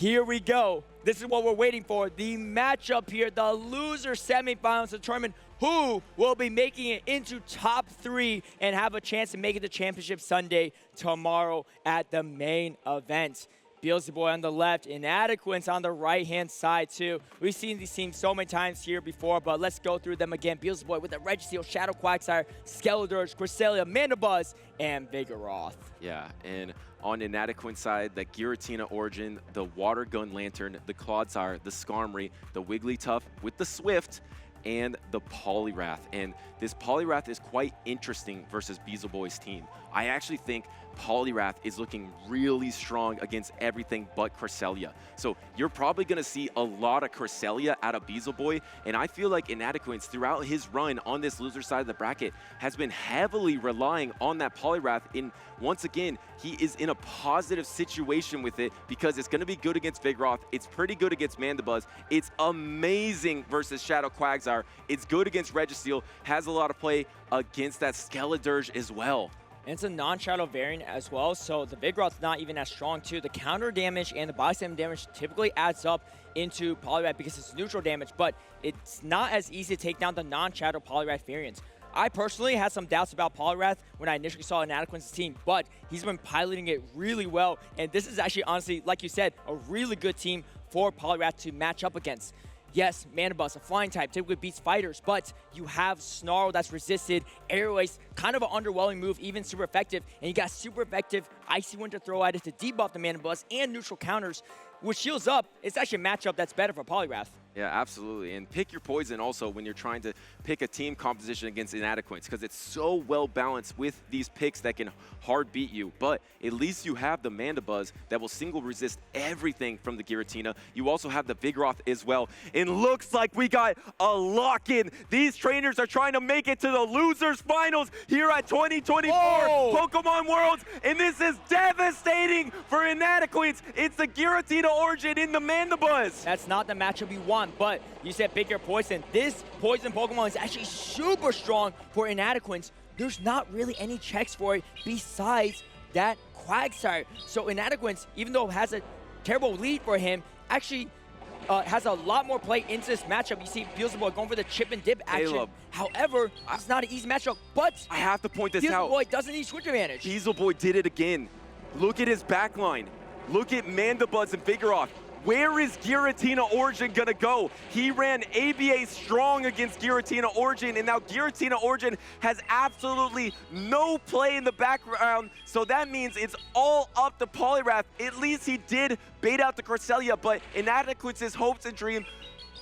here we go. This is what we're waiting for. The matchup here, the loser semifinals determine who will be making it into top 3 and have a chance to make it to Championship Sunday tomorrow at the main event. Beelzy Boy on the left, Inadequates on the right-hand side too. We've seen these teams so many times here before, but let's go through them again. Beelzy Boy with the Registeel, Shadow Quagsire, Skeledirge, Cresselia, Mandibuzz, and Vigoroth. Yeah, and on Inadequate's side, the Giratina Origin, the Water Gun Lantern, the Clodsire, the Skarmory, the Wigglytuff with the Swift, and the Poliwrath. And this Poliwrath is quite interesting versus Beelzy Boy's team. I actually think Poliwrath is looking really strong against everything but Cresselia. So you're probably going to see a lot of Cresselia out of Beelzy Boy, and I feel like Inadequates throughout his run on this loser side of the bracket has been heavily relying on that Poliwrath. And once again, he is in a positive situation with it because it's going to be good against Vigoroth. It's pretty good against Mandibuzz. It's amazing versus Shadow Quagsire. It's good against Registeel. Has a lot of play against that Skeledirge as well. And it's a non-shadow variant as well, so the Vigoroth's not even as strong too. The counter damage and the body slam damage typically adds up into Poliwrath because it's neutral damage, but it's not as easy to take down the non-shadow Poliwrath variants. I personally had some doubts about Poliwrath when I initially saw Inadequate's team, but he's been piloting it really well, and this is actually, honestly, like you said, a really good team for Poliwrath to match up against. Yes, Mandibuzz, a flying type, typically beats fighters, but you have Snarl that's resisted, Aerial Ace, kind of an underwhelming move, even super effective, and you got super effective Icy Wind to throw at it to debuff the Mandibuzz and neutral counters. With shields up, it's actually a matchup that's better for Poliwrath. Yeah, absolutely. And pick your poison also when you're trying to pick a team composition against Inadequates because it's so well balanced with these picks that can hard beat you. But at least you have the Mandibuzz that will single resist everything from the Giratina. You also have the Vigoroth as well. And looks like we got a lock-in. These trainers are trying to make it to the losers finals here at 2024 Pokemon Worlds. And this is devastating for Inadequates. It's the Giratina Origin in the Mandibuzz. That's not the matchup you want, but you said pick your poison. This poison Pokemon is actually super strong for Inadequates. There's not really any checks for it besides that Quagsire. So Inadequates, even though it has a terrible lead for him, actually has a lot more play into this matchup. You see Beelzy Boy going for the chip and dip action. Caleb, however, it's not an easy matchup, but I have to point this out. Beelzy Boy doesn't need switch advantage. Beelzy Boy did it again. Look at his backline. Look at Mandibuzz and Vigoroth. Where is Giratina Origin gonna go? He ran ABA strong against Giratina Origin, and now Giratina Origin has absolutely no play in the background, so that means it's all up to Poliwrath. At least he did bait out the Cresselia, but Inadequates' hopes and dreams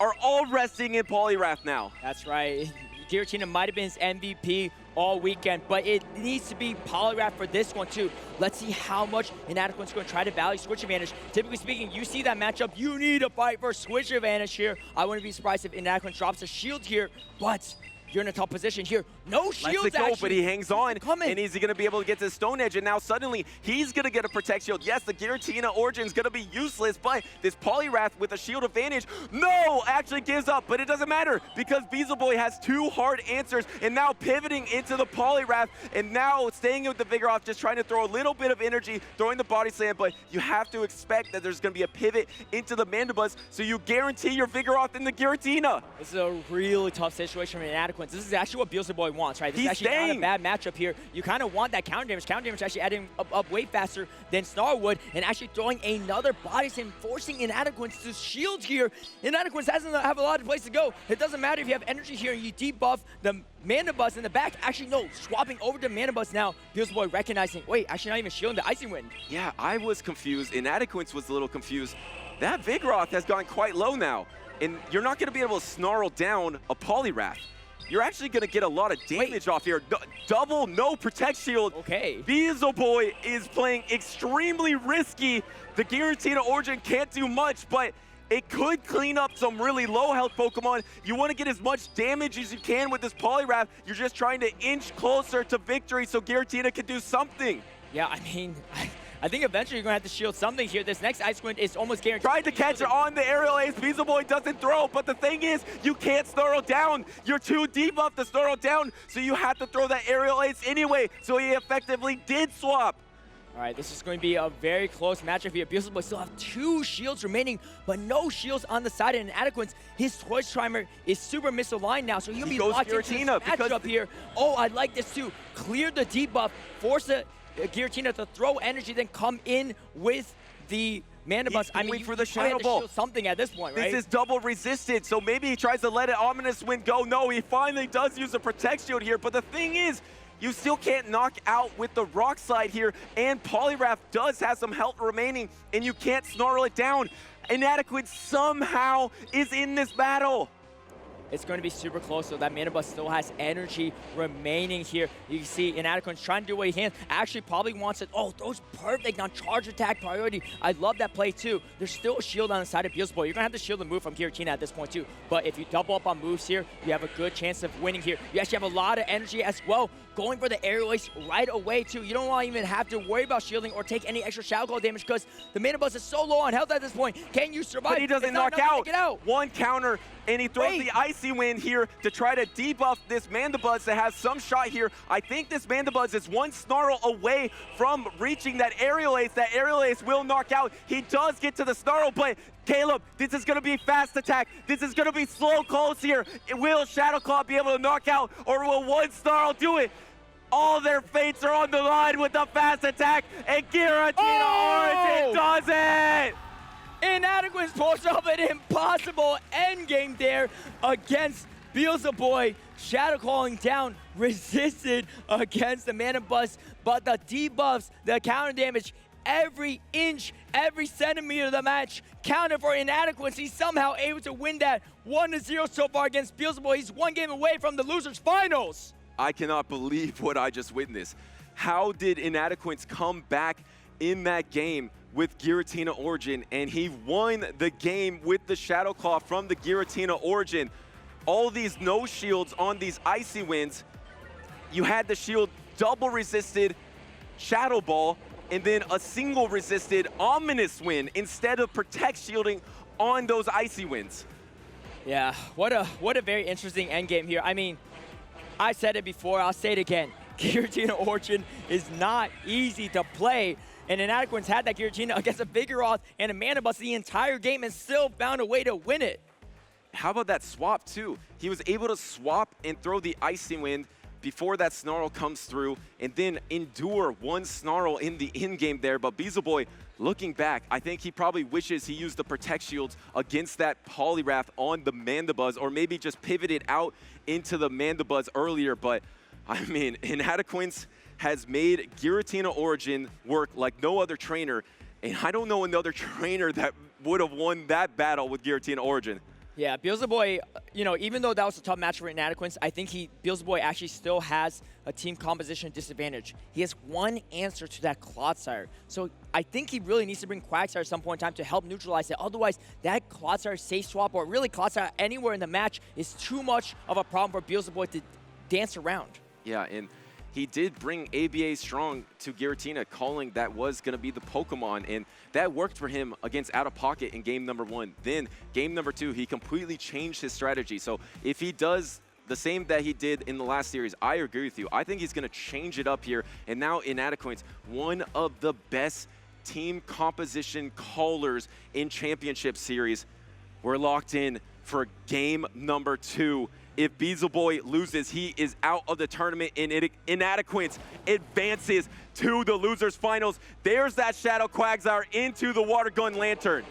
are all resting in Poliwrath now. That's right. Giratina might have been his MVP all weekend, but it needs to be Poliwrath for this one too. Let's see how much Inadequate's going to try to value switch advantage. Typically speaking, you see that matchup, you need to fight for switch advantage here. I wouldn't be surprised if Inadequate drops a shield here, but you're in a tough position here. No shields, Let's go, but he hangs on, and is he going to be able to get to the Stone Edge? And now suddenly, he's going to get a Protect Shield. Yes, the Giratina Origin is going to be useless, but this Poliwrath with a shield advantage, no, actually gives up, but it doesn't matter because Beelzy Boy has 2 hard answers, and now pivoting into the Poliwrath, and now staying with the Vigoroth, just trying to throw a little bit of energy, throwing the Body Slam, but you have to expect that there's going to be a pivot into the Mandibuzz, so you guarantee your Vigoroth in the Giratina. This is a really tough situation for Inadequate. This is actually what Beelzy Boy wants, right? This He's is actually staying. not a bad matchup here. You kind of want that counter damage. Counter damage actually adding up way faster than Snarl would, and actually throwing another Body Slam, forcing Inadequates to shield here. Inadequates doesn't have a lot of place to go. It doesn't matter if you have energy here and you debuff the Mandibuzz in the back. Actually, no, swapping over to Mandibuzz now. Beelzy Boy recognizing, wait, actually not even shielding the Icy Wind. Yeah, I was confused. Inadequates was a little confused. That Vigoroth has gone quite low now, and you're not going to be able to snarl down a Poliwrath. You're actually going to get a lot of damage off here. Double no Protect Shield. Okay. Beelzy Boy is playing extremely risky. The Giratina Origin can't do much, but it could clean up some really low health Pokemon. You want to get as much damage as you can with this Poliwrath. You're just trying to inch closer to victory so Giratina can do something. Yeah, I mean, I think eventually you're going to have to shield something here. This next Ice Wind is almost guaranteed. Tried to catch it on the Aerial Ace. Beelzy Boy doesn't throw, but the thing is, you can't snarl down. You're too deep up to snarl down, so you have to throw that Aerial Ace anyway. So he effectively did swap. All right, this is going to be a very close matchup here. Beelzebub still have 2 shields remaining, but no shields on the side. And Inadequence, his Torch Timer is super misaligned now, so he'll be locked into this matchup here. Oh, I like this too. Clear the debuff, force the Giratina to throw energy, then come in with the Mana Bus. I mean, for the Shadow Ball. Something at this point, right? This is double resisted, so maybe he tries to let it Ominous Wind go. No, he finally does use a Protect Shield here, but the thing is, you still can't knock out with the Rock Slide here, and Poliwrath does have some health remaining, and you can't snarl it down. Inadequate somehow is in this battle. It's going to be super close, so that Mana Bus still has energy remaining here. You can see Inadequate's trying to do what he can. Actually probably wants it. Oh, throws perfect on charge attack priority. I love that play too. There's still a shield on the side of Beelzebub. You're going to have to shield the move from Giratina at this point too. But if you double up on moves here, you have a good chance of winning here. You actually have a lot of energy as well. Going for the aerial ace right away too. You don't want to even have to worry about shielding or take any extra Shadow Claw damage because the Mana Bus is so low on health at this point. Can you survive? But he doesn't knock out. One counter, and he throws the Icy Wind here to try to debuff this Mandibuzz that has some shot here. I think this Mandibuzz is one Snarl away from reaching that aerial ace. That aerial ace will knock out. He does get to the Snarl, but Caleb, this is going to be fast attack. This is going to be slow close here. Will Shadow Claw be able to knock out, or will one Snarl do it? All their fates are on the line with the fast attack, and Giratina Origin does it! Inadequate pulls off an impossible endgame there against Beelzebub. Shadow Calling down, resisted against the Mana Bus, but the debuffs, the counter damage, every inch, every centimeter of the match counted for Inadequate. He's somehow able to win that 1-0 so far against Beelzebub. He's one game away from the losers finals. I cannot believe what I just witnessed. How did Inadequate come back in that game with Giratina Origin, and he won the game with the Shadow Claw from the Giratina Origin. All these no shields on these Icy Winds. You had the shield double resisted Shadow Ball, and then a single resisted Ominous Wind instead of Protect shielding on those Icy Winds. Yeah, what a very interesting endgame here. I mean, I said it before, I'll say it again. Giratina Origin is not easy to play, and Inadequate's had that Giratina against a Vigoroth and a Mana Bus the entire game and still found a way to win it. How about that swap too? He was able to swap and throw the Icy Wind before that Snarl comes through, and then endure one Snarl in the in-game there. But Beelzebub, looking back, I think he probably wishes he used the Protect Shields against that Poliwrath on the Mandibuzz, or maybe just pivoted out into the Mandibuzz earlier. But I mean, Inadequate has made Giratina Origin work like no other trainer, and I don't know another trainer that would have won that battle with Giratina Origin. Yeah, Beelzebub, you know, even though that was a tough match for Inadequate, I think Beelzebub actually still has a team composition disadvantage. He has one answer to that Clodsire. So I think he really needs to bring Quagsire at some point in time to help neutralize it. Otherwise, that Clodsire safe swap, or really Clodsire anywhere in the match, is too much of a problem for Beelzebub to dance around. Yeah, and he did bring ABA Strong to Giratina, calling that was going to be the Pokemon, and that worked for him against Outofpoket in game number 1. Then game number 2, he completely changed his strategy. So if he does the same that he did in the last series, I agree with you. I think he's going to change it up here. And now Inadequate, one of the best team composition callers in Championship Series. We're locked in for game number 2. If Beelzebub loses, he is out of the tournament, and Inadequate advances to the losers finals. There's that Shadow Quagsire into the Water Gun Lantern.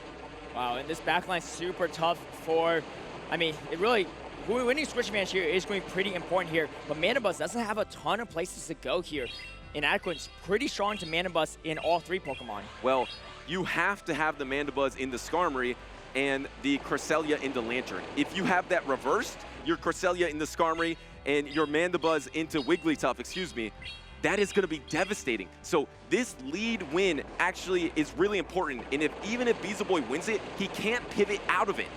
Wow, and this backline's super tough for, I mean, it really, winning Switch advantage here is going to be pretty important here, but Mana Bus doesn't have a ton of places to go here. Inadequate's pretty strong to Mana Bus in all 3 Pokemon. Well, you have to have the Mandibuzz in the Skarmory and the Cresselia in the Lantern. If you have that reversed, your Cresselia in the Skarmory and your Mandibuzz into Wigglytuff, that is going to be devastating. So this lead win actually is really important, and even if Beelzebub wins it, he can't pivot out of it.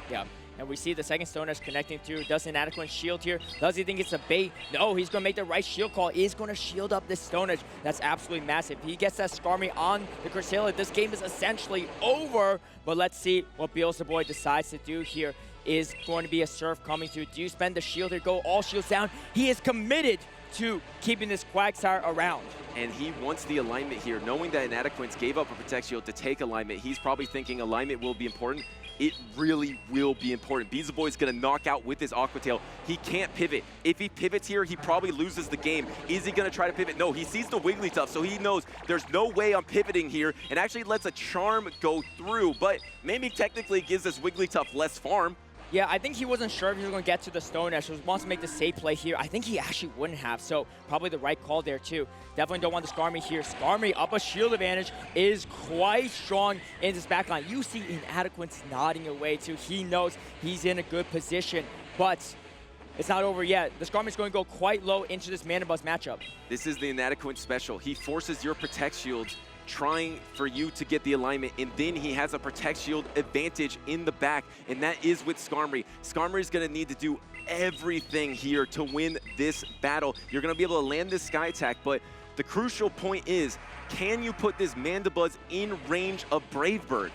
Yeah. And we see the second Stone Edge connecting through. Does Inadequate shield here? Does he think it's a bait? No, he's going to make the right shield call. He's going to shield up this Stone Edge. That's absolutely massive. He gets that Skarmory on the Cresselia. This game is essentially over. But let's see what Beelzebub decides to do here. Is going to be a Surf coming through. Do you spend the shield or go all shields down? He is committed to keeping this Quagsire around. and he wants the alignment here. Knowing that Inadequence gave up a Protect Shield to take alignment, he's probably thinking alignment will be important. It really will be important. Beelzebub Boy's gonna knock out with his Aqua Tail. He can't pivot. If he pivots here, he probably loses the game. Is he gonna try to pivot? No, he sees the Wigglytuff, so he knows there's no way I'm pivoting here, and actually lets a Charm go through, but maybe technically gives this Wigglytuff less farm. Yeah, I think he wasn't sure if he was going to get to the Stone Edge, so he wants to make the safe play here. I think he actually wouldn't have, so probably the right call there too. Definitely don't want the Skarmory here. Skarmory up a shield advantage is quite strong in this backline. You see Inadequance nodding away too. He knows he's in a good position, but it's not over yet. The Skarmory's going to go quite low into this Mana Buzz matchup. This is the Inadequance special. He forces your Protect Shields, trying for you to get the alignment, and then he has a Protect Shield advantage in the back, and that is with Skarmory. Skarmory's gonna need to do everything here to win this battle. You're gonna be able to land this Sky Attack, but the crucial point is, can you put this Mandibuzz in range of Brave Bird?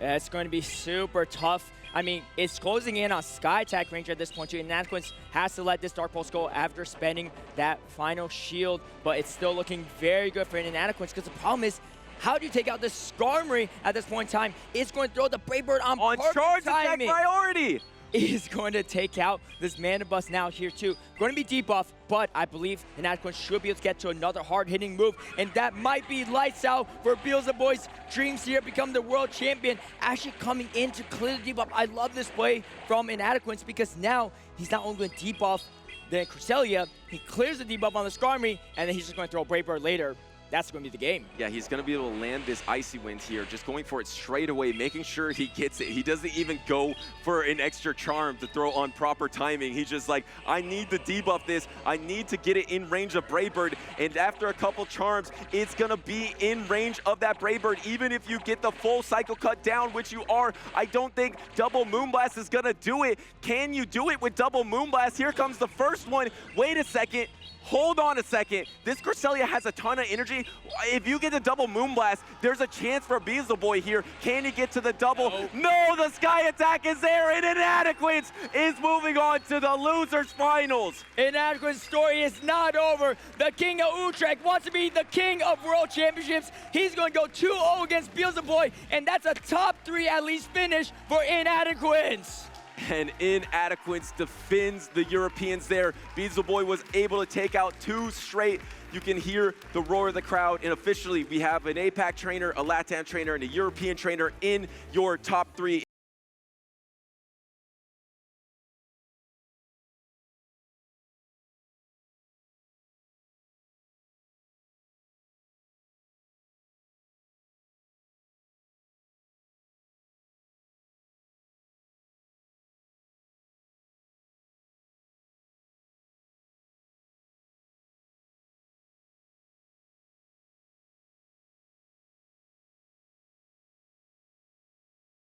Yeah, it's going to be super tough. I mean, it's closing in on Sky Attack range at this point too. Inadequance has to let this Dark Pulse go after spending that final shield, but it's still looking very good for Inadequance because the problem is, how do you take out this Skarmory at this point in time? It's going to throw the Brave Bird on charge attack priority! Is going to take out this Mana Buzz now here too. Going to be debuff, but I believe Inadequance should be able to get to another hard-hitting move, and that might be lights out for Beelzebub Boy's dreams here, become the world champion, actually coming in to clear the debuff. I love this play from Inadequance because now he's not only going to debuff the Cresselia, he clears the debuff on the Skarmory, and then he's just going to throw Brave Bird later. That's going to be the game. Yeah, he's going to be able to land this Icy Wind here, just going for it straight away, making sure he gets it. He doesn't even go for an extra charm to throw on proper timing. He's just like, I need to debuff this. I need to get it in range of Brave Bird. And after a couple charms, it's going to be in range of that Brave Bird. Even if you get the full Cycle Cut down, which you are, I don't think Double Moonblast is going to do it. Can you do it with Double Moonblast? Here comes the first one. Wait a second. Hold on a second. This Cresselia has a ton of energy. If you get the Double Moonblast, there's a chance for Beelzebub Boy here. Can he get to the double? No, the Sky Attack is there, and Inadequance is moving on to the Losers Finals. Inadequate's story is not over. The King of Utrecht wants to be the King of World Championships. He's going to go 2-0 against Beelzebub Boy, and that's a top 3 at least finish for Inadequance. And Inadequance defends the Europeans there. Beelzebub Boy was able to take out 2 straight. You can hear the roar of the crowd, and officially we have an APAC trainer, a LATAM trainer, and a European trainer in your top 3.